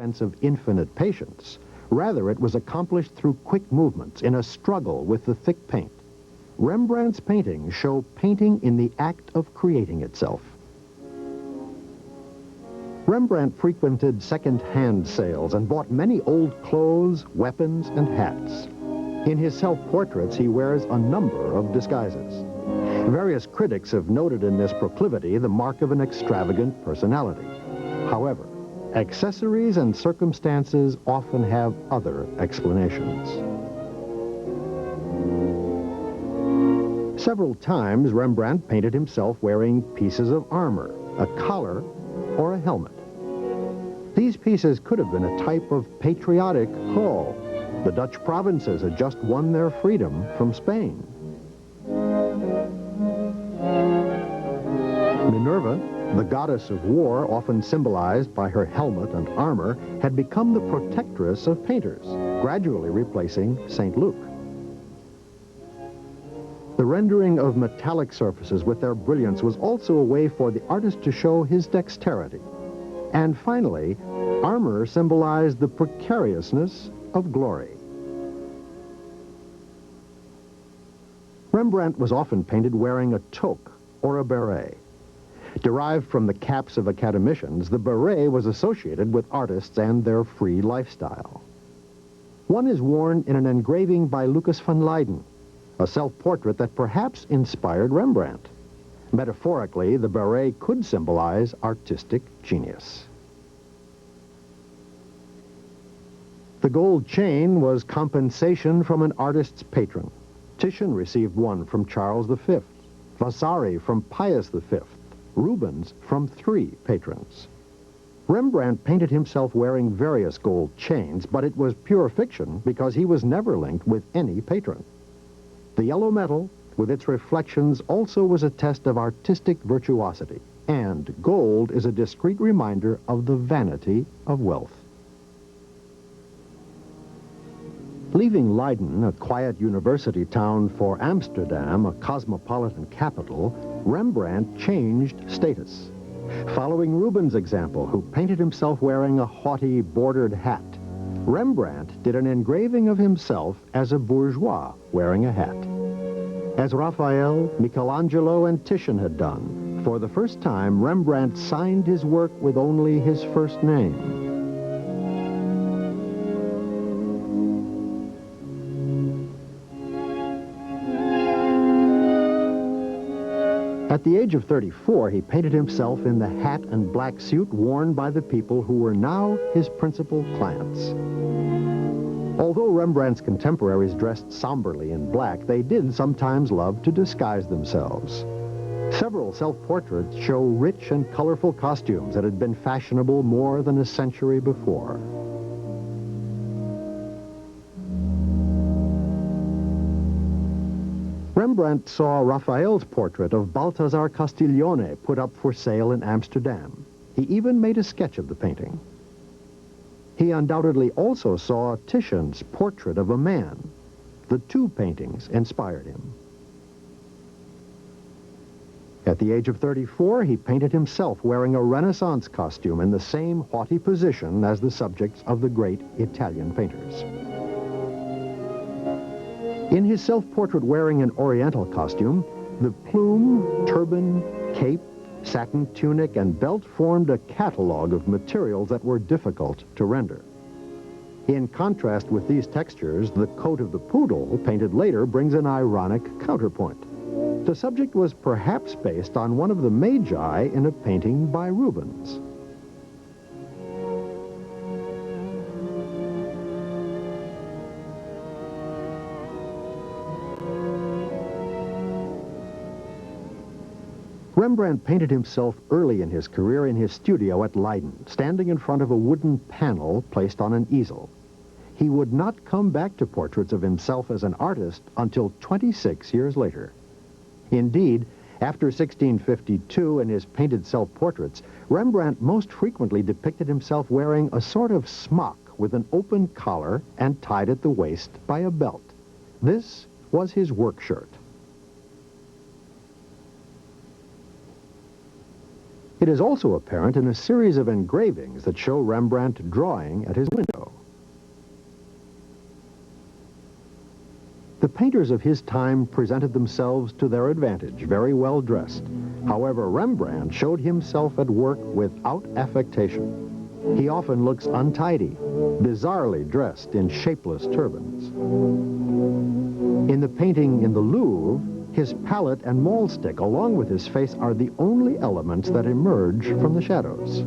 expense of infinite patience. Rather, it was accomplished through quick movements in a struggle with the thick paint. Rembrandt's paintings show painting in the act of creating itself. Rembrandt frequented second-hand sales and bought many old clothes, weapons, and hats. In his self-portraits, he wears a number of disguises. Various critics have noted in this proclivity the mark of an extravagant personality. However, accessories and circumstances often have other explanations. Several times, Rembrandt painted himself wearing pieces of armor, a collar, or a helmet. These pieces could have been a type of patriotic call. The Dutch provinces had just won their freedom from Spain. Minerva, the goddess of war, often symbolized by her helmet and armor, had become the protectress of painters, gradually replacing St. Luke. The rendering of metallic surfaces with their brilliance was also a way for the artist to show his dexterity. And finally, armor symbolized the precariousness of glory. Rembrandt was often painted wearing a toque or a beret. Derived from the caps of academicians, the beret was associated with artists and their free lifestyle. One is worn in an engraving by Lucas van Leyden, a self-portrait that perhaps inspired Rembrandt. Metaphorically, the beret could symbolize artistic genius. The gold chain was compensation from an artist's patron. Titian received one from Charles V, Vasari from Pius V, Rubens from 3 patrons. Rembrandt painted himself wearing various gold chains, but it was pure fiction because he was never linked with any patron. The yellow metal, with its reflections, also was a test of artistic virtuosity, and gold is a discreet reminder of the vanity of wealth. Leaving Leiden, a quiet university town, for Amsterdam, a cosmopolitan capital, Rembrandt changed status. Following Rubens' example, who painted himself wearing a haughty bordered hat, Rembrandt did an engraving of himself as a bourgeois wearing a hat. As Raphael, Michelangelo, and Titian had done, for the first time, Rembrandt signed his work with only his first name. At the age of 34, he painted himself in the hat and black suit worn by the people who were now his principal clients. Although Rembrandt's contemporaries dressed somberly in black, they did sometimes love to disguise themselves. Several self-portraits show rich and colorful costumes that had been fashionable more than a century before. Rembrandt saw Raphael's portrait of Balthasar Castiglione put up for sale in Amsterdam. He even made a sketch of the painting. He undoubtedly also saw Titian's portrait of a man. The 2 paintings inspired him. At the age of 34, he painted himself wearing a Renaissance costume in the same haughty position as the subjects of the great Italian painters. In his self-portrait wearing an Oriental costume, the plume, turban, cape, satin tunic, and belt formed a catalog of materials that were difficult to render. In contrast with these textures, the coat of the poodle, painted later, brings an ironic counterpoint. The subject was perhaps based on one of the Magi in a painting by Rubens. Rembrandt painted himself early in his career in his studio at Leiden, standing in front of a wooden panel placed on an easel. He would not come back to portraits of himself as an artist until 26 years later. Indeed, after 1652 in his painted self-portraits, Rembrandt most frequently depicted himself wearing a sort of smock with an open collar and tied at the waist by a belt. This was his work shirt. It is also apparent in a series of engravings that show Rembrandt drawing at his window. The painters of his time presented themselves to their advantage, very well dressed. However, Rembrandt showed himself at work without affectation. He often looks untidy, bizarrely dressed in shapeless turbans. In the painting in the Louvre, his palette and maul stick, along with his face, are the only elements that emerge from the shadows.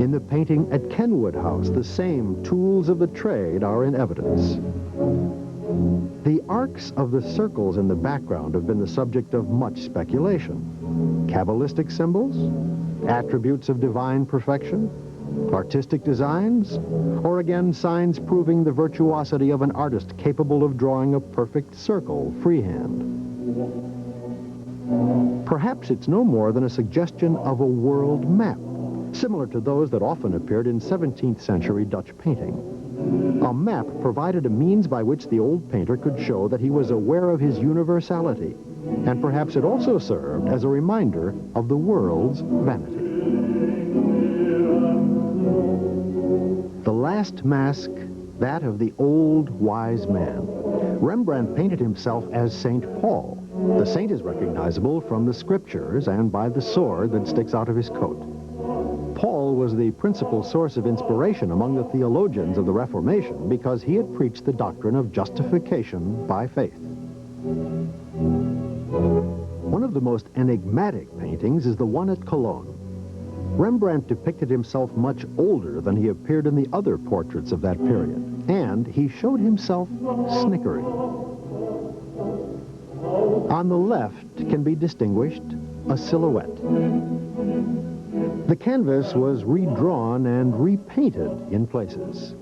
In the painting at Kenwood House, the same tools of the trade are in evidence. The arcs of the circles in the background have been the subject of much speculation. Kabbalistic symbols? Attributes of divine perfection? Artistic designs? Or again, signs proving the virtuosity of an artist capable of drawing a perfect circle freehand? Perhaps it's no more than a suggestion of a world map, similar to those that often appeared in 17th century Dutch painting. A map provided a means by which the old painter could show that he was aware of his universality, and perhaps it also served as a reminder of the world's vanity. The last mask, that of the old wise man. Rembrandt painted himself as St. Paul. The saint is recognizable from the scriptures and by the sword that sticks out of his coat. Paul was the principal source of inspiration among the theologians of the Reformation because he had preached the doctrine of justification by faith. One of the most enigmatic paintings is the one at Cologne. Rembrandt depicted himself much older than he appeared in the other portraits of that period, and he showed himself snickering. On the left can be distinguished a silhouette. The canvas was redrawn and repainted in places.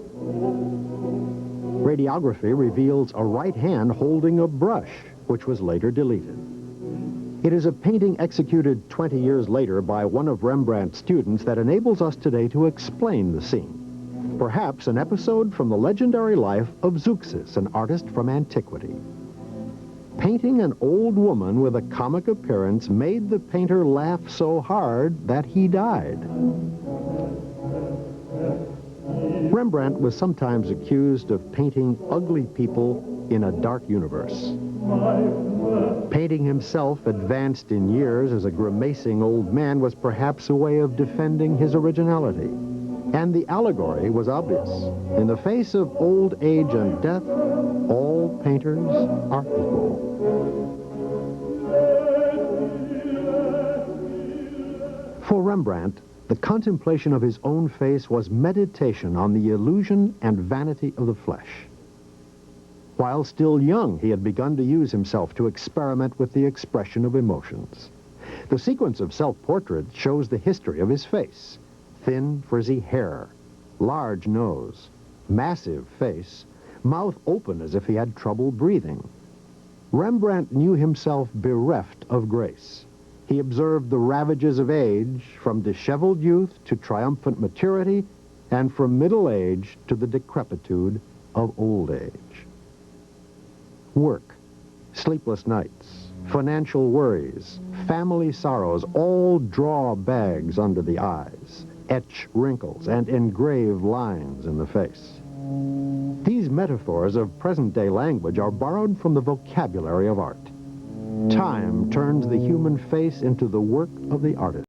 Radiography reveals a right hand holding a brush, which was later deleted. It is a painting executed 20 years later by one of Rembrandt's students that enables us today to explain the scene. Perhaps an episode from the legendary life of Zeuxis, an artist from antiquity. Painting an old woman with a comic appearance made the painter laugh so hard that he died. Rembrandt was sometimes accused of painting ugly people in a dark universe. Painting himself advanced in years as a grimacing old man was perhaps a way of defending his originality. And the allegory was obvious. In the face of old age and death, all painters are equal. For Rembrandt, the contemplation of his own face was meditation on the illusion and vanity of the flesh. While still young, he had begun to use himself to experiment with the expression of emotions. The sequence of self-portraits shows the history of his face. Thin, frizzy hair, large nose, massive face, mouth open as if he had trouble breathing. Rembrandt knew himself bereft of grace. He observed the ravages of age, from disheveled youth to triumphant maturity, and from middle age to the decrepitude of old age. Work, sleepless nights, financial worries, family sorrows all draw bags under the eyes, etch wrinkles, and engrave lines in the face. These metaphors of present-day language are borrowed from the vocabulary of art. Time turns the human face into the work of the artist.